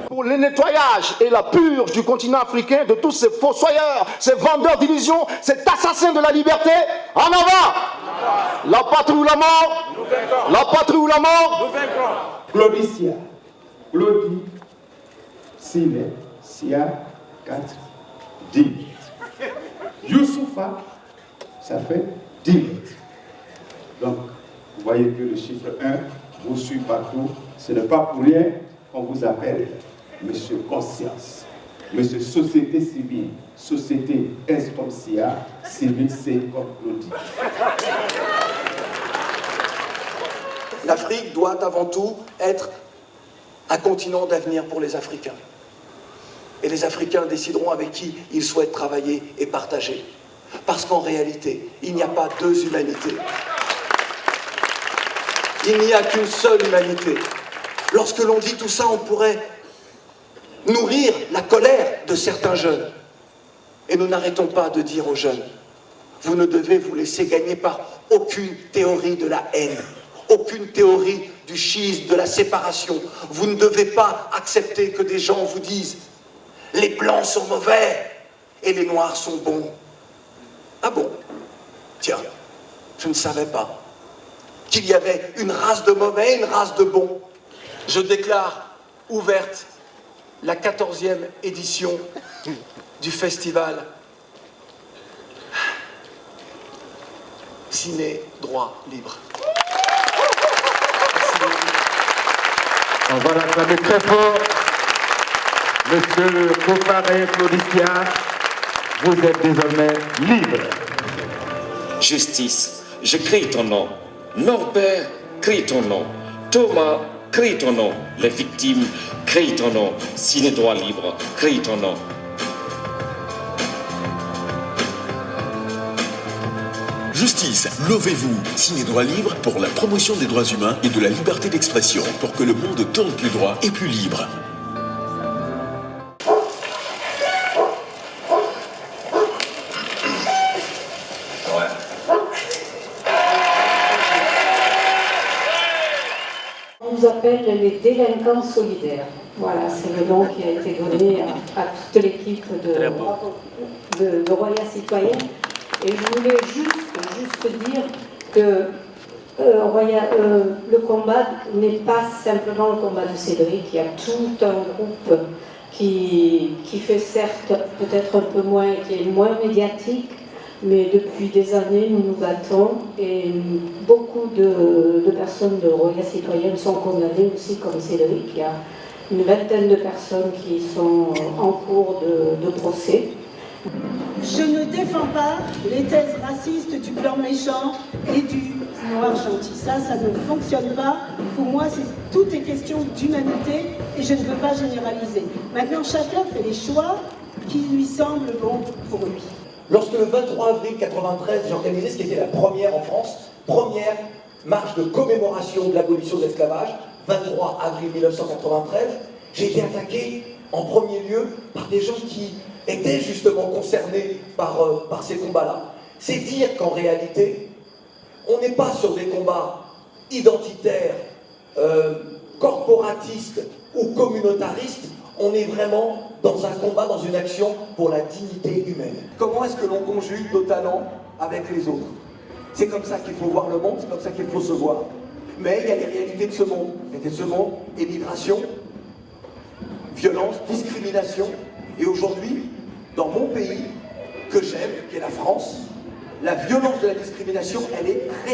Pour le nettoyage et la purge du continent africain de tous ces fossoyeurs, ces vendeurs d'illusions, ces assassins de la liberté, en avant! La patrie ou la mort? La patrie ou la mort? Claudicia, Claudie, Sile, Sia, 4, 10. Youssoufa, ça fait 10. Donc, vous voyez que le chiffre 1 vous suit partout. Ce n'est pas pour rien qu'on vous appelle Monsieur Conscience, Monsieur Société Civile. Société S comme Sia, civile C comme Claudie. L'Afrique doit avant tout être un continent d'avenir pour les Africains. Et les Africains décideront avec qui ils souhaitent travailler et partager. Parce qu'en réalité, il n'y a pas deux humanités. Il n'y a qu'une seule humanité. Lorsque l'on dit tout ça, on pourrait nourrir la colère de certains jeunes. Et nous n'arrêtons pas de dire aux jeunes, vous ne devez vous laisser gagner par aucune théorie de la haine, aucune théorie du schisme, de la séparation. Vous ne devez pas accepter que des gens vous disent les blancs sont mauvais et les noirs sont bons. Ah bon? Tiens, je ne savais pas qu'il y avait une race de mauvais et une race de bons. Je déclare ouverte la 14e édition du festival Ciné Droit Libre. On va l'acclamer très fort. Monsieur Kofaré Claudicia, vous êtes désormais libre. Justice, je crie ton nom. Norbert, crie ton nom. Thomas, crie ton nom. Les victimes, crie ton nom. Ciné Droit Libre, crie ton nom. Justice, levez-vous. Ciné Droit Libre pour la promotion des droits humains et de la liberté d'expression, pour que le monde tourne plus droit et plus libre. On nous appelle les délinquants solidaires. Voilà, c'est le nom qui a été donné à toute l'équipe de Roya Citoyenne. Et je voulais juste dire que le combat n'est pas simplement le combat de Cédric. Il y a tout un groupe qui fait certes peut-être un peu moins, qui est moins médiatique, mais depuis des années nous nous battons et beaucoup de personnes de Roya Citoyenne sont condamnées aussi comme Cédric. Il y a une vingtaine de personnes qui sont en cours de procès. Je ne défends pas les thèses racistes du blanc méchant et du noir gentil. Ça ne fonctionne pas. Pour moi, tout est question d'humanité et je ne veux pas généraliser. Maintenant, chacun fait les choix qui lui semblent bons pour lui. Lorsque le 23 avril 1993, j'ai organisé ce qui était la première en France, première marche de commémoration de l'abolition de l'esclavage, 23 avril 1993, j'ai été attaqué en premier lieu par des gens qui étaient justement concernés par ces combats-là. C'est dire qu'en réalité, on n'est pas sur des combats identitaires, corporatistes ou communautaristes, on est vraiment dans un combat, dans une action pour la dignité humaine. Comment est-ce que l'on conjugue nos talents avec les autres? C'est comme ça qu'il faut voir le monde, c'est comme ça qu'il faut se voir. Mais il y a les réalités de ce monde. Et de ce monde, émigration, violence, discrimination. Et aujourd'hui, dans mon pays, que j'aime, qui est la France, la violence de la discrimination, elle est réelle.